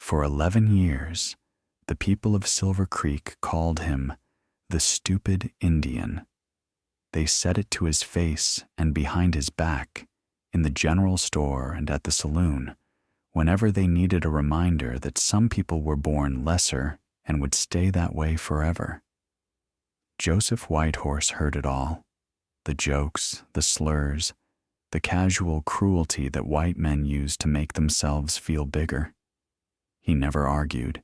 For 11 years, the people of Silver Creek called him the stupid Indian. They said it to his face and behind his back, in the general store and at the saloon, whenever they needed a reminder that some people were born lesser and would stay that way forever. Joseph Whitehorse heard it all. The jokes, the slurs, the casual cruelty that white men use to make themselves feel bigger. He never argued.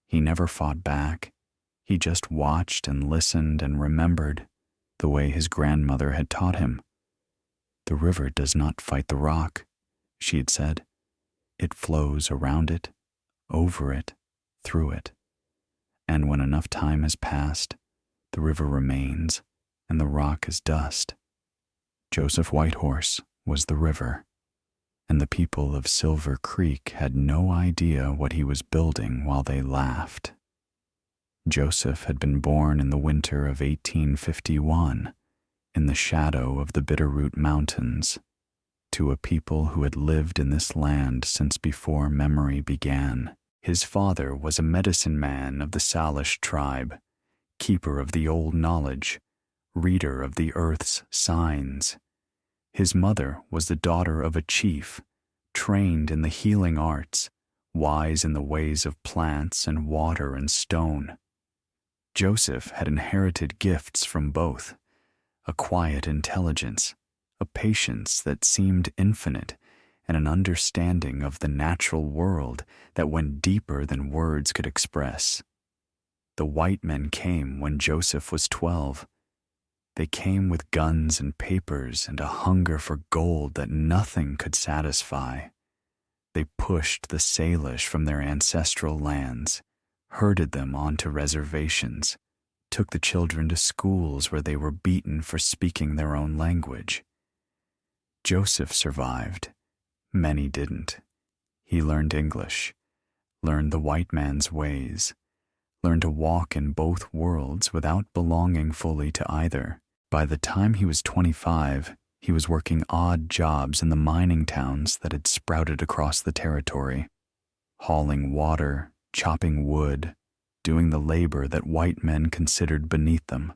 He never fought back. He just watched and listened and remembered, the way his grandmother had taught him. The river does not fight the rock, she had said. It flows around it, over it, through it. And when enough time has passed, the river remains, and the rock is dust. Joseph Whitehorse was the river, and the people of Silver Creek had no idea what he was building while they laughed. Joseph had been born in the winter of 1851, in the shadow of the Bitterroot Mountains, to a people who had lived in this land since before memory began. His father was a medicine man of the Salish tribe, keeper of the old knowledge, reader of the earth's signs. His mother was the daughter of a chief, trained in the healing arts, wise in the ways of plants and water and stone. Joseph had inherited gifts from both, a quiet intelligence, a patience that seemed infinite, and an understanding of the natural world that went deeper than words could express. The white men came when Joseph was 12. They came with guns and papers and a hunger for gold that nothing could satisfy. They pushed the Salish from their ancestral lands, herded them onto reservations, took the children to schools where they were beaten for speaking their own language. Joseph survived. Many didn't. He learned English, learned the white man's ways, learned to walk in both worlds without belonging fully to either. By the time he was 25, he was working odd jobs in the mining towns that had sprouted across the territory, hauling water, chopping wood, doing the labor that white men considered beneath them.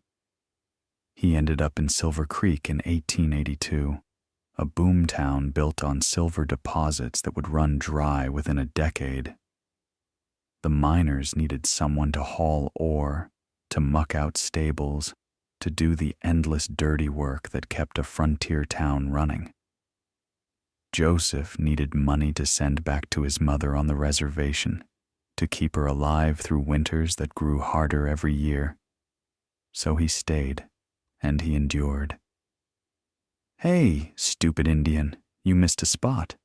He ended up in Silver Creek in 1882, a boom town built on silver deposits that would run dry within a decade. The miners needed someone to haul ore, to muck out stables, to do the endless dirty work that kept a frontier town running. Joseph needed money to send back to his mother on the reservation, to keep her alive through winters that grew harder every year. So he stayed, and he endured. "Hey, stupid Indian, you missed a spot."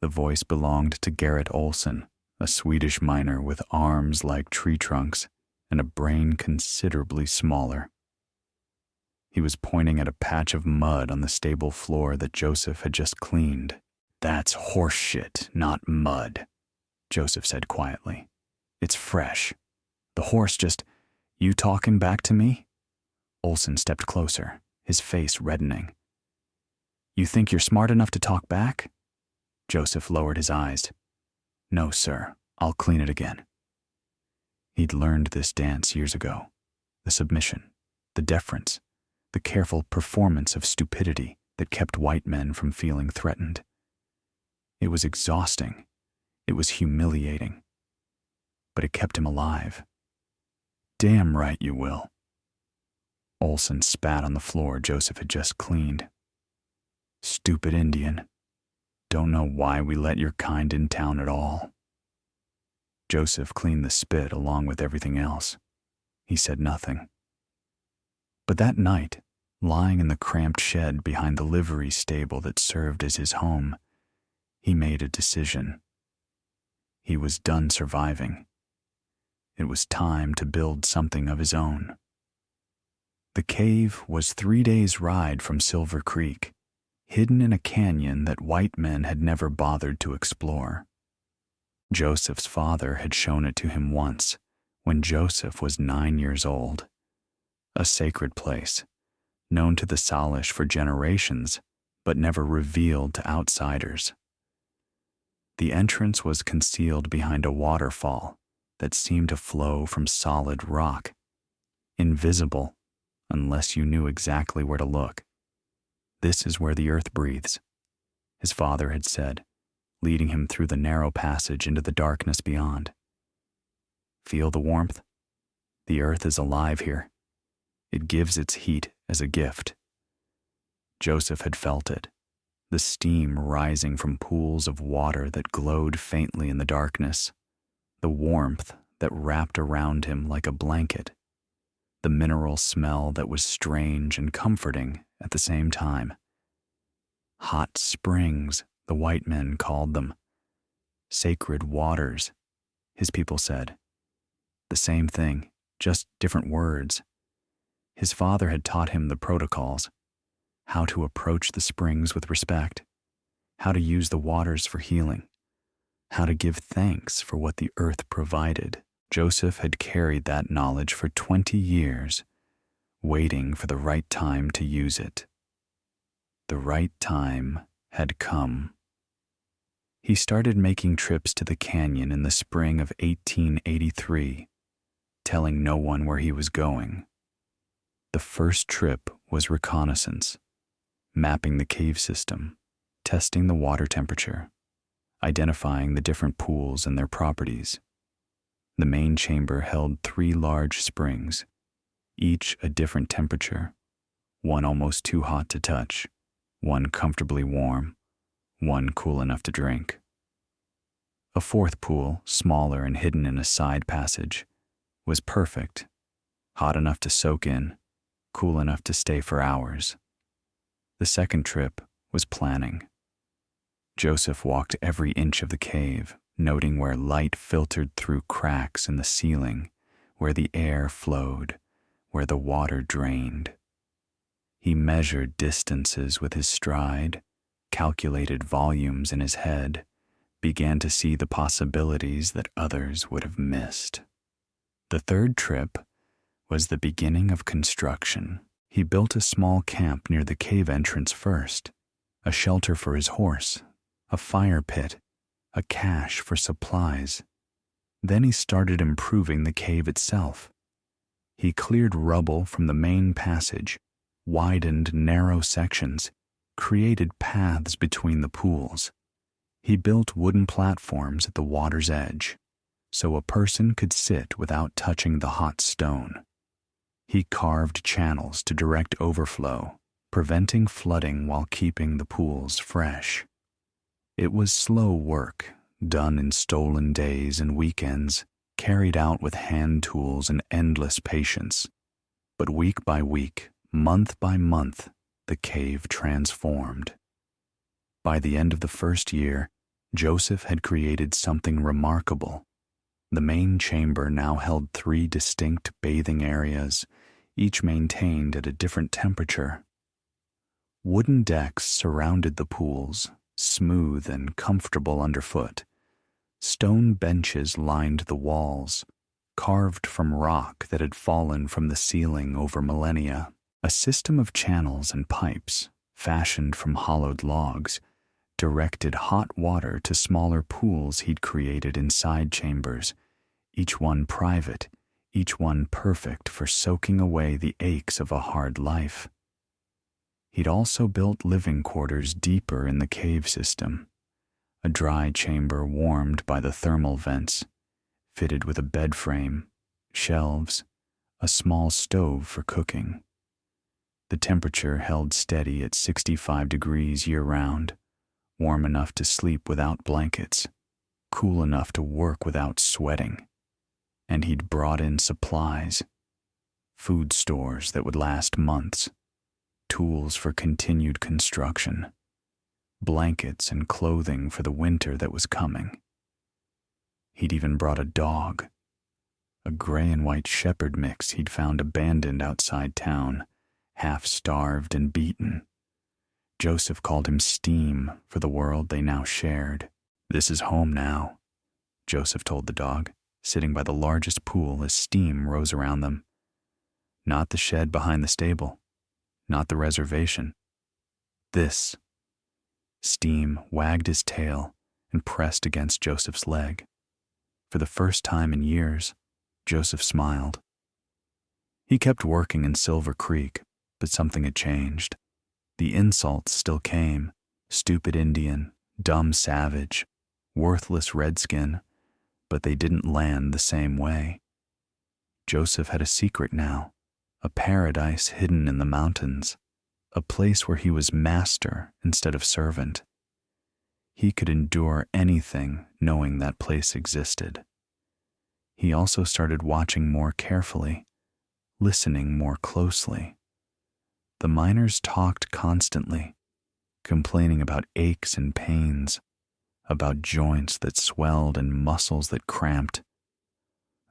The voice belonged to Garrett Olson, a Swedish miner with arms like tree trunks and a brain considerably smaller. He was pointing at a patch of mud on the stable floor that Joseph had just cleaned. "That's horse shit, not mud," Joseph said quietly. "It's fresh. The horse just... You talking back to me?" Olson stepped closer, his face reddening. "You think you're smart enough to talk back?" Joseph lowered his eyes. "No, sir. I'll clean it again." He'd learned this dance years ago. The submission, the deference, the careful performance of stupidity that kept white men from feeling threatened. It was exhausting. It was humiliating. But it kept him alive. "Damn right you will." Olson spat on the floor Joseph had just cleaned. "Stupid Indian. Don't know why we let your kind in town at all." Joseph cleaned the spit along with everything else. He said nothing. But that night, lying in the cramped shed behind the livery stable that served as his home, he made a decision. He was done surviving. It was time to build something of his own. The cave was 3 days' ride from Silver Creek, hidden in a canyon that white men had never bothered to explore. Joseph's father had shown it to him once, when Joseph was 9 years old. A sacred place, known to the Salish for generations, but never revealed to outsiders. The entrance was concealed behind a waterfall that seemed to flow from solid rock, invisible unless you knew exactly where to look. "This is where the earth breathes," his father had said, leading him through the narrow passage into the darkness beyond. "Feel the warmth? The earth is alive here. It gives its heat as a gift." Joseph had felt it, the steam rising from pools of water that glowed faintly in the darkness, the warmth that wrapped around him like a blanket, the mineral smell that was strange and comforting at the same time. Hot springs, the white men called them. Sacred waters, his people said. The same thing, just different words. His father had taught him the protocols, how to approach the springs with respect, how to use the waters for healing, how to give thanks for what the earth provided. Joseph had carried that knowledge for 20 years, waiting for the right time to use it. The right time had come. He started making trips to the canyon in the spring of 1883, telling no one where he was going. The first trip was reconnaissance, mapping the cave system, testing the water temperature, identifying the different pools and their properties. The main chamber held 3 large springs, each a different temperature, one almost too hot to touch, one comfortably warm, one cool enough to drink. A 4th pool, smaller and hidden in a side passage, was perfect, hot enough to soak in, cool enough to stay for hours. The second trip was planning. Joseph walked every inch of the cave, noting where light filtered through cracks in the ceiling, where the air flowed, where the water drained. He measured distances with his stride, calculated volumes in his head, began to see the possibilities that others would have missed. The third trip was the beginning of construction. He built a small camp near the cave entrance first, a shelter for his horse, a fire pit, a cache for supplies. Then he started improving the cave itself. He cleared rubble from the main passage, widened narrow sections, created paths between the pools. He built wooden platforms at the water's edge, so a person could sit without touching the hot stone. He carved channels to direct overflow, preventing flooding while keeping the pools fresh. It was slow work, done in stolen days and weekends, carried out with hand tools and endless patience. But week by week, month by month, the cave transformed. By the end of the first year, Joseph had created something remarkable. The main chamber now held 3 distinct bathing areas, each maintained at a different temperature. Wooden decks surrounded the pools, smooth and comfortable underfoot. Stone benches lined the walls, carved from rock that had fallen from the ceiling over millennia. A system of channels and pipes, fashioned from hollowed logs, directed hot water to smaller pools he'd created in side chambers, each one private, each one perfect for soaking away the aches of a hard life. He'd also built living quarters deeper in the cave system, a dry chamber warmed by the thermal vents, fitted with a bed frame, shelves, a small stove for cooking. The temperature held steady at 65 degrees year-round, warm enough to sleep without blankets, cool enough to work without sweating. And he'd brought in supplies, food stores that would last months, tools for continued construction, blankets and clothing for the winter that was coming. He'd even brought a dog, a gray and white shepherd mix he'd found abandoned outside town, half-starved and beaten. Joseph called him Steam for the world they now shared. "This is home now," Joseph told the dog, sitting by the largest pool as steam rose around them. Not the shed behind the stable, not the reservation. This. Steam wagged his tail and pressed against Joseph's leg. For the first time in years, Joseph smiled. He kept working in Silver Creek, but something had changed. The insults still came: stupid Indian, dumb savage, worthless redskin, but they didn't land the same way. Joseph had a secret now, a paradise hidden in the mountains, a place where he was master instead of servant. He could endure anything knowing that place existed. He also started watching more carefully, listening more closely. The miners talked constantly, complaining about aches and pains, about joints that swelled and muscles that cramped,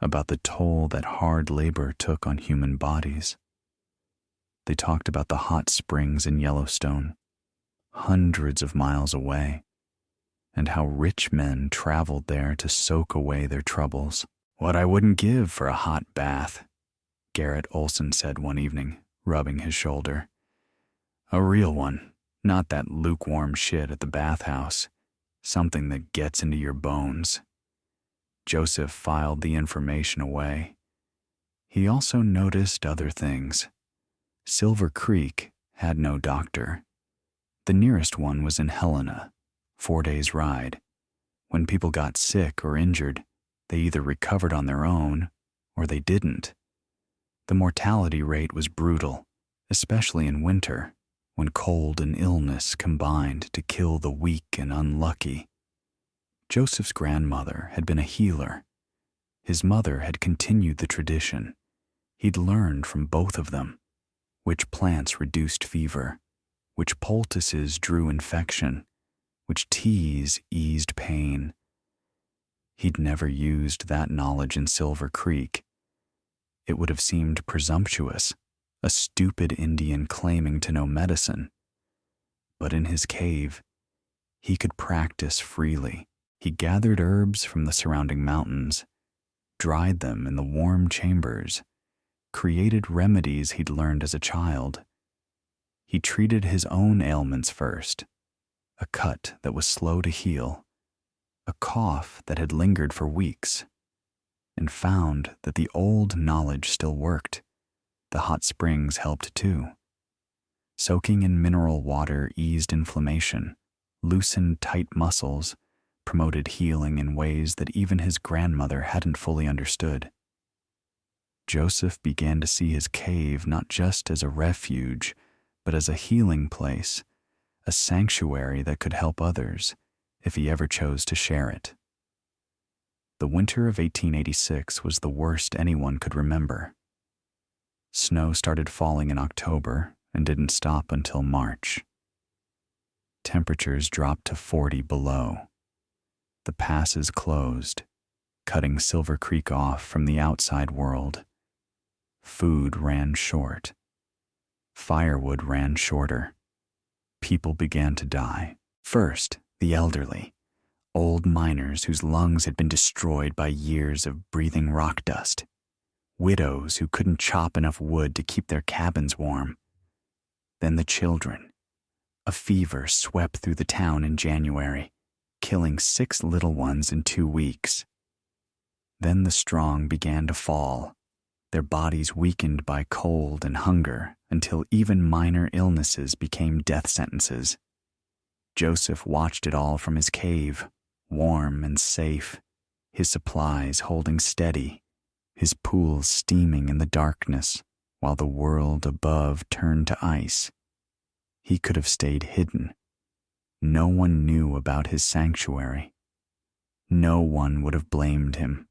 about the toll that hard labor took on human bodies. They talked about the hot springs in Yellowstone, hundreds of miles away, and how rich men traveled there to soak away their troubles. "What I wouldn't give for a hot bath," Garrett Olson said one evening, rubbing his shoulder. "A real one, not that lukewarm shit at the bathhouse, something that gets into your bones." Joseph filed the information away. He also noticed other things. Silver Creek had no doctor. The nearest one was in Helena, 4 days' ride. When people got sick or injured, they either recovered on their own or they didn't. The mortality rate was brutal, especially in winter, when cold and illness combined to kill the weak and unlucky. Joseph's grandmother had been a healer. His mother had continued the tradition. He'd learned from both of them which plants reduced fever, which poultices drew infection, which teas eased pain. He'd never used that knowledge in Silver Creek. It would have seemed presumptuous, a stupid Indian claiming to know medicine. But in his cave, he could practice freely. He gathered herbs from the surrounding mountains, dried them in the warm chambers, created remedies he'd learned as a child. He treated his own ailments first: a cut that was slow to heal, a cough that had lingered for weeks, and found that the old knowledge still worked. The hot springs helped too. Soaking in mineral water eased inflammation, loosened tight muscles, promoted healing in ways that even his grandmother hadn't fully understood. Joseph began to see his cave not just as a refuge, but as a healing place, a sanctuary that could help others if he ever chose to share it. The winter of 1886 was the worst anyone could remember. Snow started falling in October and didn't stop until March. Temperatures dropped to 40 below. The passes closed, cutting Silver Creek off from the outside world. Food ran short. Firewood ran shorter. People began to die. First, the elderly, old miners whose lungs had been destroyed by years of breathing rock dust. Widows who couldn't chop enough wood to keep their cabins warm. Then the children. A fever swept through the town in January, killing 6 little ones in 2 weeks. Then the strong began to fall, their bodies weakened by cold and hunger until even minor illnesses became death sentences. Joseph watched it all from his cave, warm and safe, his supplies holding steady, his pools steaming in the darkness while the world above turned to ice. He could have stayed hidden. No one knew about his sanctuary. No one would have blamed him.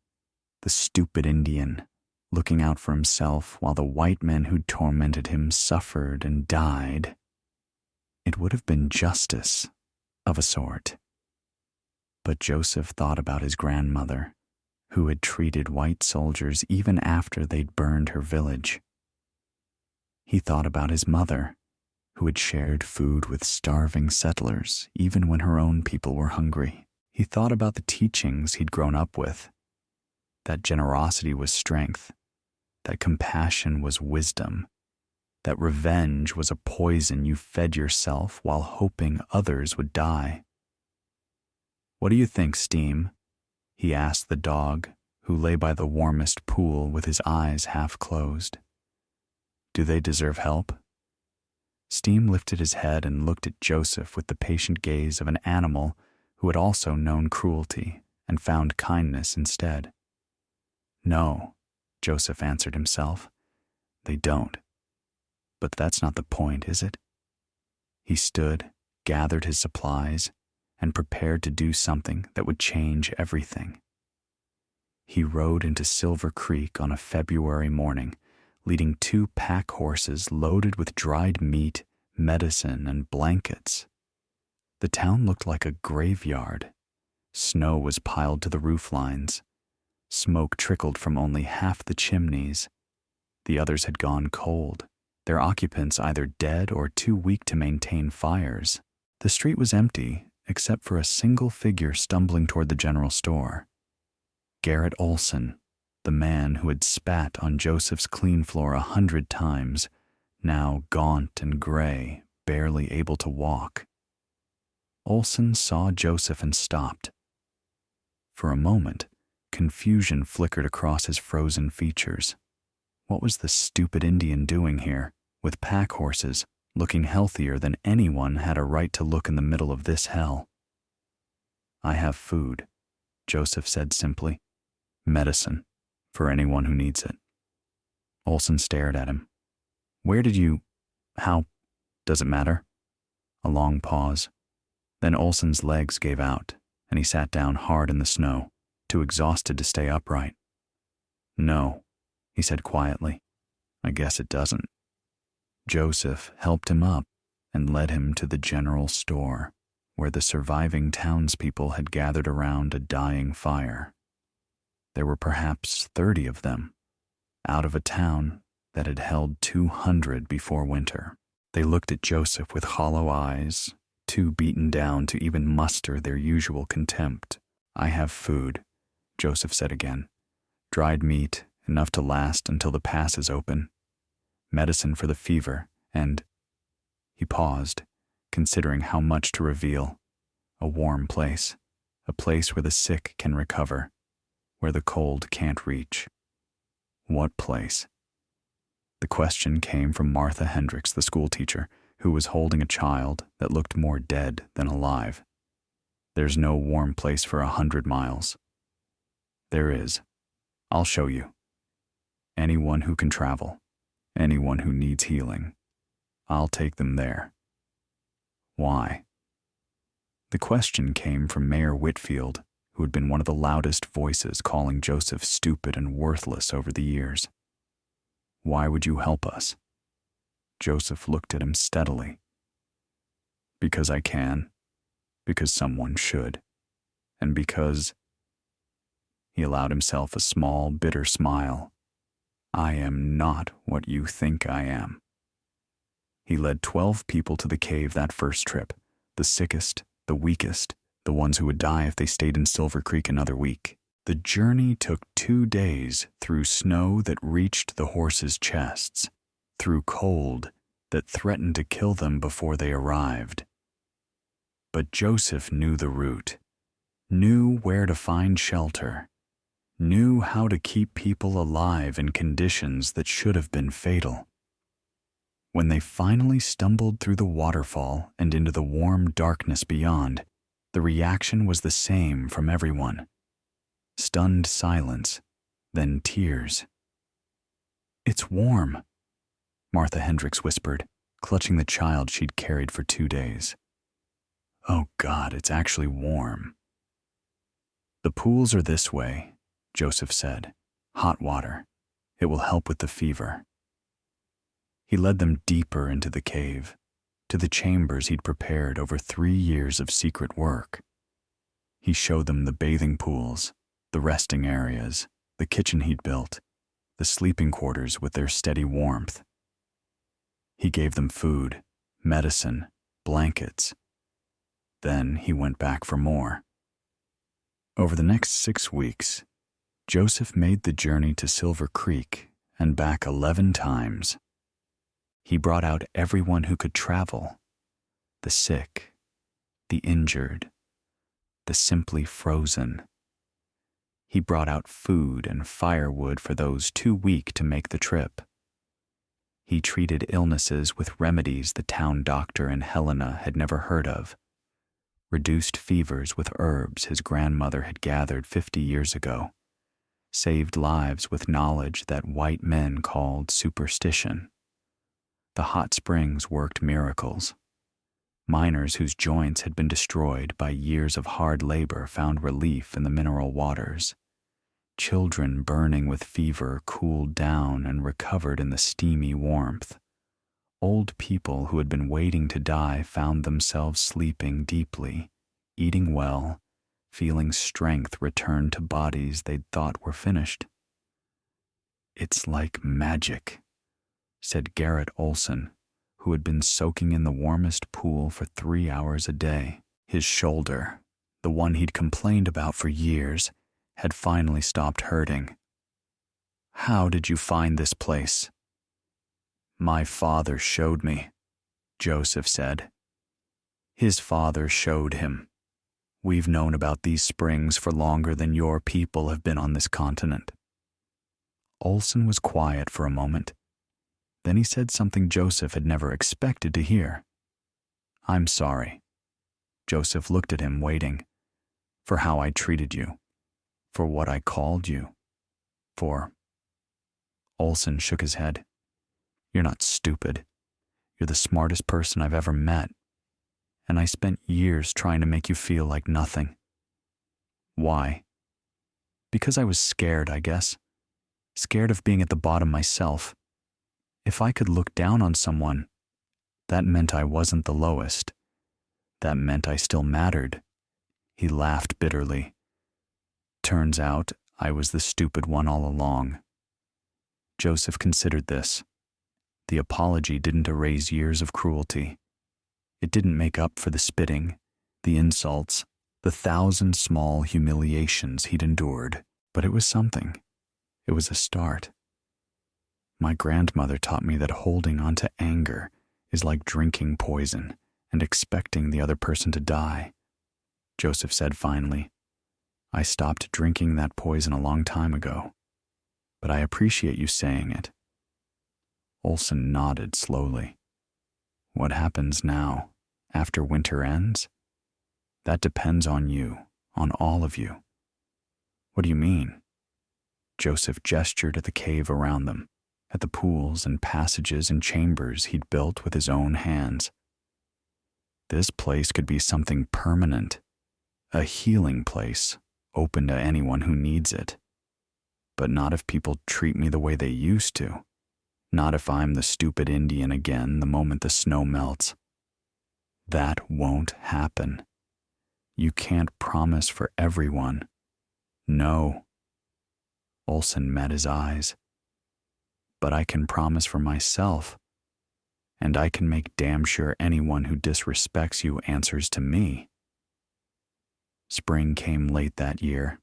The stupid Indian, looking out for himself while the white men who tormented him suffered and died. It would have been justice, of a sort. But Joseph thought about his grandmother, who had treated white soldiers even after they'd burned her village. He thought about his mother, who had shared food with starving settlers even when her own people were hungry. He thought about the teachings he'd grown up with, that generosity was strength, that compassion was wisdom, that revenge was a poison you fed yourself while hoping others would die. "What do you think, Steam?" he asked the dog, who lay by the warmest pool with his eyes half closed. "Do they deserve help?" Steam lifted his head and looked at Joseph with the patient gaze of an animal who had also known cruelty and found kindness instead. "No," Joseph answered himself. "They don't. But that's not the point, is it?" He stood, gathered his supplies, and prepared to do something that would change everything. He rode into Silver Creek on a February morning, leading 2 pack horses loaded with dried meat, medicine, and blankets. The town looked like a graveyard. Snow was piled to the roof lines. Smoke trickled from only half the chimneys. The others had gone cold, their occupants either dead or too weak to maintain fires. The street was empty, except for a single figure stumbling toward the general store. Garrett Olson, the man who had spat on Joseph's clean floor 100 times, now gaunt and gray, barely able to walk. Olson saw Joseph and stopped. For a moment, confusion flickered across his frozen features. What was the stupid Indian doing here, with pack horses, looking healthier than anyone had a right to look in the middle of this hell? "I have food," Joseph said simply. "Medicine, for anyone who needs it." Olson stared at him. How, does it matter?" A long pause. Then Olson's legs gave out, and he sat down hard in the snow, too exhausted to stay upright. "No," he said quietly. "I guess it doesn't." Joseph helped him up and led him to the general store, where the surviving townspeople had gathered around a dying fire. There were perhaps 30 of them, out of a town that had held 200 before winter. They looked at Joseph with hollow eyes, too beaten down to even muster their usual contempt. "I have food," Joseph said again. "Dried meat, enough to last until the pass is open. Medicine for the fever, and—" He paused, considering how much to reveal. "A warm place, a place where the sick can recover, where the cold can't reach." What place? The question came from Martha Hendricks, the schoolteacher, who was holding a child that looked more dead than alive. "There's no warm place for 100 miles. "There is. I'll show you. Anyone who can travel, anyone who needs healing, I'll take them there." "Why?" The question came from Mayor Whitfield, who had been one of the loudest voices calling Joseph stupid and worthless over the years. "Why would you help us?" Joseph looked at him steadily. "Because I can, because someone should, and because—" He allowed himself a small, bitter smile. "I am not what you think I am." He led 12 people to the cave that first trip, the sickest, the weakest, the ones who would die if they stayed in Silver Creek another week. The journey took 2 days through snow that reached the horses' chests, through cold that threatened to kill them before they arrived. But Joseph knew the route, knew where to find shelter, knew how to keep people alive in conditions that should have been fatal. When they finally stumbled through the waterfall and into the warm darkness beyond, the reaction was the same from everyone. Stunned silence, then tears. "It's warm," Martha Hendricks whispered, clutching the child she'd carried for 2 days. "Oh God, it's actually warm." "The pools are this way," Joseph said. "Hot water. It will help with the fever." He led them deeper into the cave, to the chambers he'd prepared over 3 years of secret work. He showed them the bathing pools, the resting areas, the kitchen he'd built, the sleeping quarters with their steady warmth. He gave them food, medicine, blankets. Then he went back for more. Over the next 6 weeks, Joseph made the journey to Silver Creek and back 11 times. He brought out everyone who could travel, the sick, the injured, the simply frozen. He brought out food and firewood for those too weak to make the trip. He treated illnesses with remedies the town doctor and Helena had never heard of, reduced fevers with herbs his grandmother had gathered 50 years ago, saved lives with knowledge that white men called superstition. The hot springs worked miracles. Miners whose joints had been destroyed by years of hard labor found relief in the mineral waters. Children burning with fever cooled down and recovered in the steamy warmth. Old people who had been waiting to die found themselves sleeping deeply, eating well, feeling strength return to bodies they'd thought were finished. "It's like magic," said Garrett Olson, who had been soaking in the warmest pool for 3 hours a day. His shoulder, the one he'd complained about for years, had finally stopped hurting. "How did you find this place?" "My father showed me," Joseph said. "His father showed him. We've known about these springs for longer than your people have been on this continent." Olson was quiet for a moment. Then he said something Joseph had never expected to hear. "I'm sorry." Joseph looked at him, waiting. "For how I treated you. For what I called you. For—" Olson shook his head. "You're not stupid. You're the smartest person I've ever met. And I spent years trying to make you feel like nothing." "Why?" "Because I was scared, I guess. Scared of being at the bottom myself. If I could look down on someone, that meant I wasn't the lowest. That meant I still mattered." He laughed bitterly. "Turns out I was the stupid one all along." Joseph considered this. The apology didn't erase years of cruelty. It didn't make up for the spitting, the insults, the 1,000 small humiliations he'd endured, but it was something. It was a start. "My grandmother taught me that holding on to anger is like drinking poison and expecting the other person to die," Joseph said finally. "I stopped drinking that poison a long time ago, but I appreciate you saying it." Olson nodded slowly. "What happens now, after winter ends? That depends on you, on all of you." "What do you mean?" Joseph gestured at the cave around them, at the pools and passages and chambers he'd built with his own hands. "This place could be something permanent, a healing place, open to anyone who needs it. But not if people treat me the way they used to. Not if I'm the stupid Indian again the moment the snow melts. That won't happen. You can't promise for everyone. No." Olson met his eyes. "But I can promise for myself. And I can make damn sure anyone who disrespects you answers to me." Spring came late that year,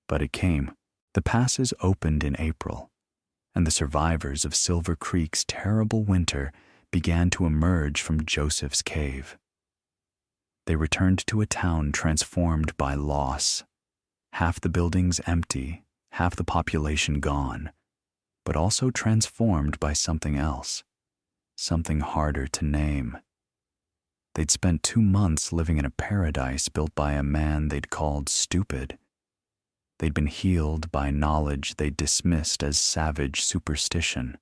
but it came. The passes opened in April, and the survivors of Silver Creek's terrible winter began to emerge from Joseph's cave. They returned to a town transformed by loss. Half the buildings empty, half the population gone, but also transformed by something else, something harder to name. They'd spent 2 months living in a paradise built by a man they'd called stupid. They'd been healed by knowledge they dismissed as savage superstition.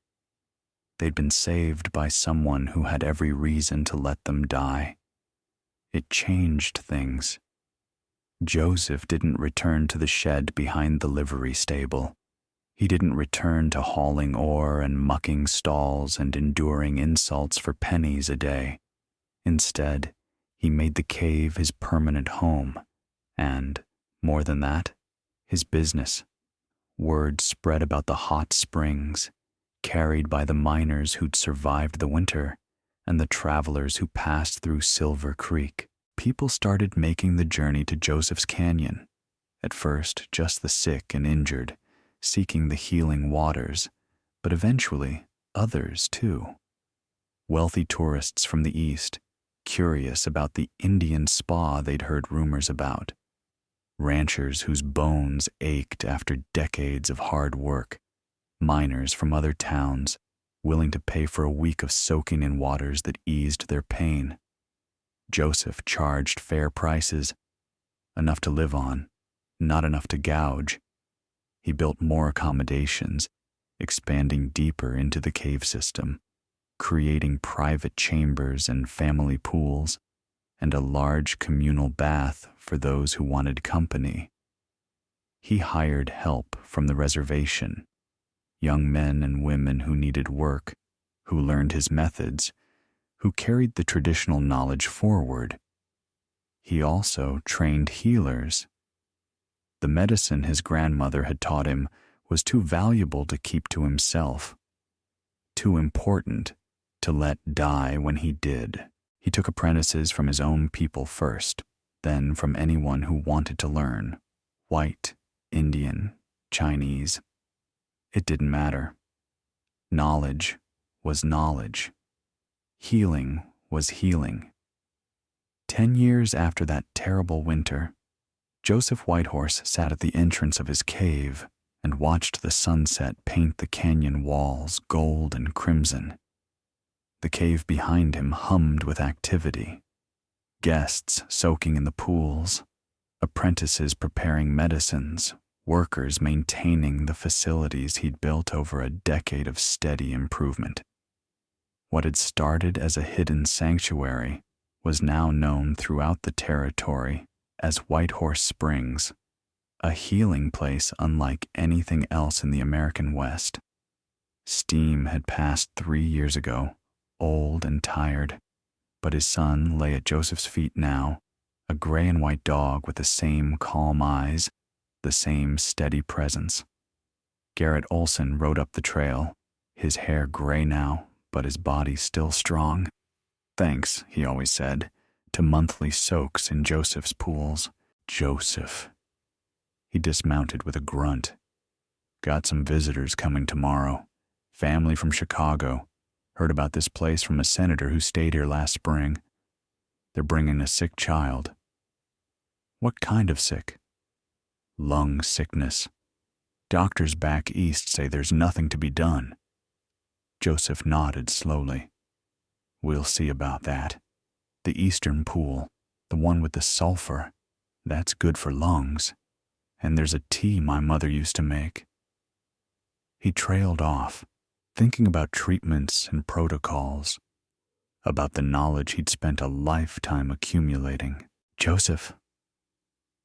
They'd been saved by someone who had every reason to let them die. It changed things. Joseph didn't return to the shed behind the livery stable. He didn't return to hauling ore and mucking stalls and enduring insults for pennies a day. Instead, he made the cave his permanent home, and, more than that, his business. Word spread about the hot springs, carried by the miners who'd survived the winter and the travelers who passed through Silver Creek. People started making the journey to Joseph's Canyon. At first, just the sick and injured, seeking the healing waters, but eventually, others too. Wealthy tourists from the east, curious about the Indian spa they'd heard rumors about. ranchers whose bones ached after decades of hard work, miners from other towns willing to pay for a week of soaking in waters that eased their pain. Joseph charged fair prices, enough to live on, not enough to gouge. He built more accommodations, expanding deeper into the cave system, creating private chambers and family pools, and a large communal bath for those who wanted company. He hired help from the reservation, young men and women who needed work, who learned his methods, who carried the traditional knowledge forward. He also trained healers. The medicine his grandmother had taught him was too valuable to keep to himself, too important to let die when he did. He took apprentices from his own people first, then from anyone who wanted to learn, white, Indian, Chinese. It didn't matter. Knowledge was knowledge. Healing was healing. 10 years after that terrible winter, Joseph Whitehorse sat at the entrance of his cave and watched the sunset paint the canyon walls gold and crimson. The cave behind him hummed with activity. Guests soaking in the pools, apprentices preparing medicines, workers maintaining the facilities he'd built over a decade of steady improvement. What had started as a hidden sanctuary was now known throughout the territory as Whitehorse Springs, a healing place unlike anything else in the American West. Steam had passed 3 years ago, old and tired, but his son lay at Joseph's feet now, a gray and white dog with the same calm eyes, the same steady presence. Garrett Olson rode up the trail, his hair gray now, but his body still strong. Thanks, he always said, to monthly soaks in Joseph's pools. Joseph. He dismounted with a grunt. Got some visitors coming tomorrow. Family from Chicago. Heard about this place from a senator who stayed here last spring. They're bringing a sick child. What kind of sick? Lung sickness. Doctors back east say there's nothing to be done. Joseph nodded slowly. We'll see about that. The eastern pool, the one with the sulfur, that's good for lungs. And there's a tea my mother used to make. He trailed off, thinking about treatments and protocols, about the knowledge he'd spent a lifetime accumulating. Joseph.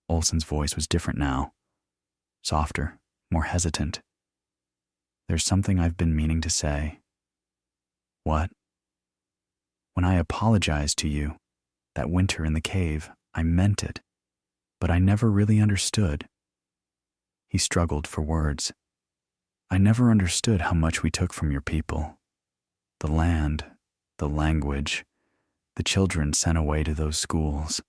Olson's voice was different now, softer, more hesitant. There's something I've been meaning to say. What? When I apologized to you, that winter in the cave, I meant it, but I never really understood. He struggled for words. I never understood how much we took from your people. The land, the language, the children sent away to those schools.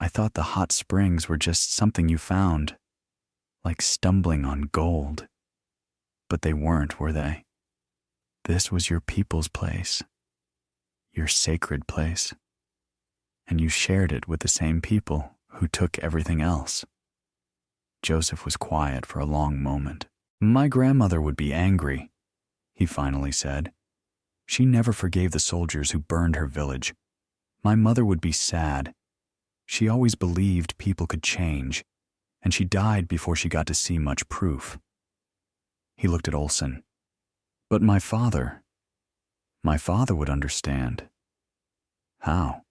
I thought the hot springs were just something you found, like stumbling on gold. But they weren't, were they? This was your people's place, your sacred place, and you shared it with the same people who took everything else. Joseph was quiet for a long moment. My grandmother would be angry, he finally said. She never forgave the soldiers who burned her village. My mother would be sad. She always believed people could change, and she died before she got to see much proof. He looked at Olson. But my father would understand. How?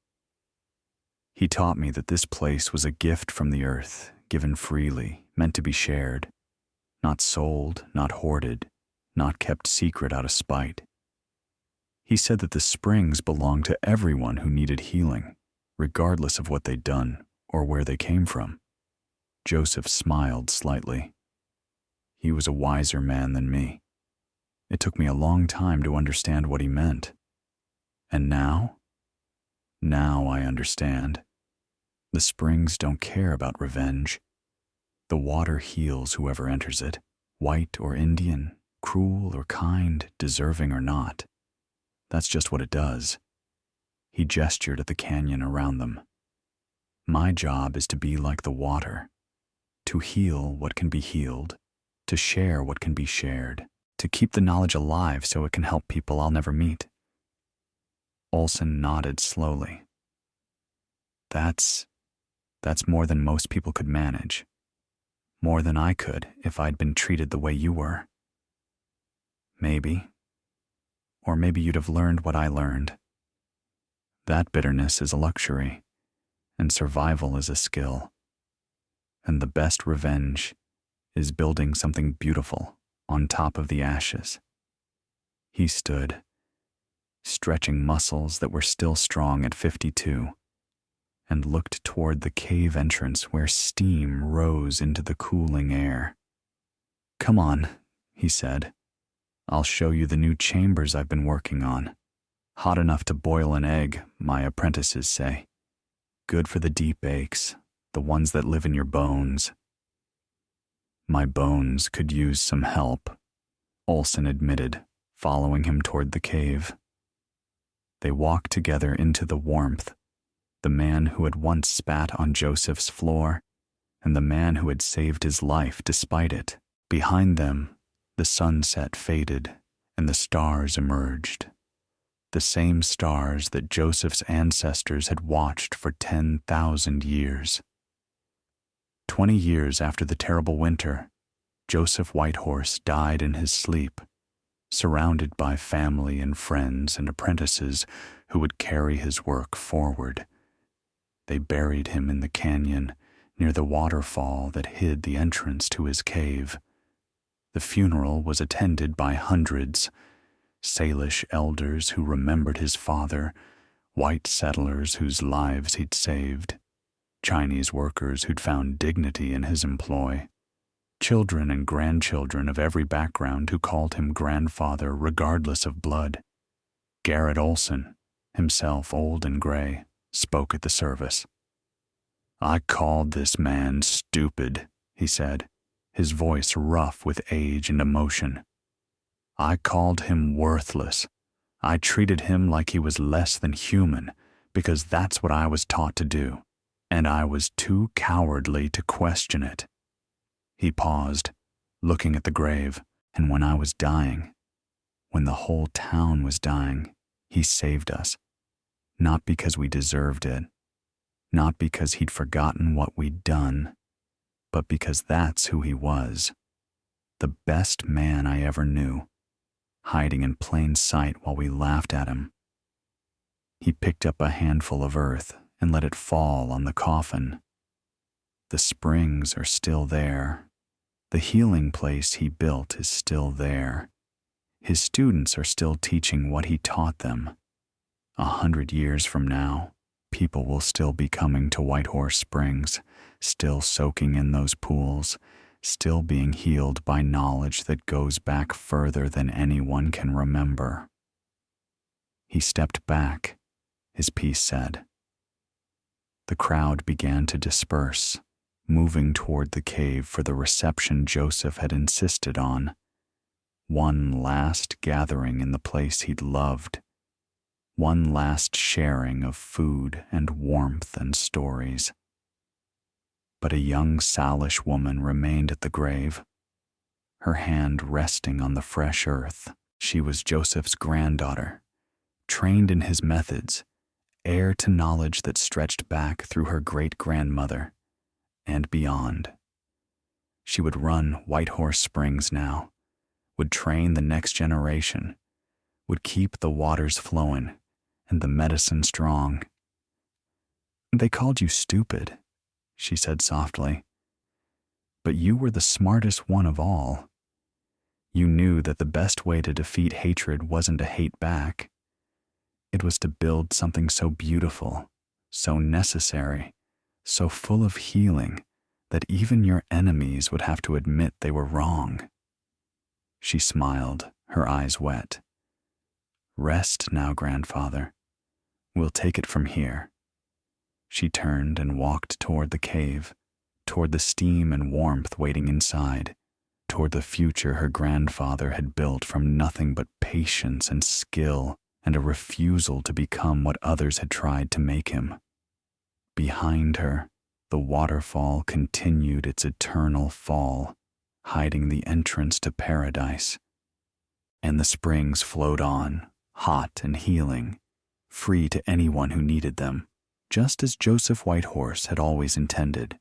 He taught me that this place was a gift from the earth, given freely, meant to be shared, not sold, not hoarded, not kept secret out of spite. He said that the springs belonged to everyone who needed healing, regardless of what they'd done or where they came from. Joseph smiled slightly. He was a wiser man than me. It took me a long time to understand what he meant. And now I understand. The springs don't care about revenge. The water heals whoever enters it, white or Indian, cruel or kind, deserving or not. That's just what it does. He gestured at the canyon around them. My job is to be like the water, to heal what can be healed, to share what can be shared, to keep the knowledge alive so it can help people I'll never meet. Olson nodded slowly. That's more than most people could manage. More than I could if I'd been treated the way you were. Maybe. Or maybe you'd have learned what I learned. That bitterness is a luxury, and survival is a skill. And the best revenge is building something beautiful on top of the ashes. He stood, stretching muscles that were still strong at 52, and looked toward the cave entrance where steam rose into the cooling air. "Come on," he said. "I'll show you the new chambers I've been working on. Hot enough to boil an egg, my apprentices say. Good for the deep aches, the ones that live in your bones." "My bones could use some help," Olson admitted, following him toward the cave. They walked together into the warmth, the man who had once spat on Joseph's floor, and the man who had saved his life despite it. Behind them, the sunset faded and the stars emerged. The same stars that Joseph's ancestors had watched for 10,000 years. 20 years after the terrible winter, Joseph Whitehorse died in his sleep, surrounded by family and friends and apprentices who would carry his work forward. They buried him in the canyon near the waterfall that hid the entrance to his cave. The funeral was attended by hundreds, Salish elders who remembered his father, white settlers whose lives he'd saved, Chinese workers who'd found dignity in his employ, children and grandchildren of every background who called him grandfather regardless of blood. Garrett Olson, himself old and gray, spoke at the service. "I called this man stupid," he said, his voice rough with age and emotion. "I called him worthless. I treated him like he was less than human because that's what I was taught to do, and I was too cowardly to question it." He paused, looking at the grave, and when I was dying, when the whole town was dying, he saved us. Not because we deserved it, not because he'd forgotten what we'd done, but because that's who he was. The best man I ever knew, hiding in plain sight while we laughed at him. He picked up a handful of earth and let it fall on the coffin. The springs are still there. The healing place he built is still there. His students are still teaching what he taught them. 100 years from now, people will still be coming to Whitehorse Springs, still soaking in those pools, still being healed by knowledge that goes back further than anyone can remember. He stepped back, his piece said. The crowd began to disperse, moving toward the cave for the reception Joseph had insisted on. One last gathering in the place he'd loved. One last sharing of food and warmth and stories. But a young Salish woman remained at the grave, her hand resting on the fresh earth. She was Joseph's granddaughter, trained in his methods, heir to knowledge that stretched back through her great-grandmother and beyond. She would run Whitehorse Springs now, would train the next generation, would keep the waters flowing and the medicine strong. "They called you stupid," she said softly. "But you were the smartest one of all. You knew that the best way to defeat hatred wasn't to hate back. It was to build something so beautiful, so necessary, so full of healing that even your enemies would have to admit they were wrong." She smiled, her eyes wet. "Rest now, grandfather. We'll take it from here." She turned and walked toward the cave, toward the steam and warmth waiting inside, toward the future her grandfather had built from nothing but patience and skill and a refusal to become what others had tried to make him. Behind her, the waterfall continued its eternal fall, hiding the entrance to paradise. And the springs flowed on, hot and healing, free to anyone who needed them, just as Joseph Whitehorse had always intended.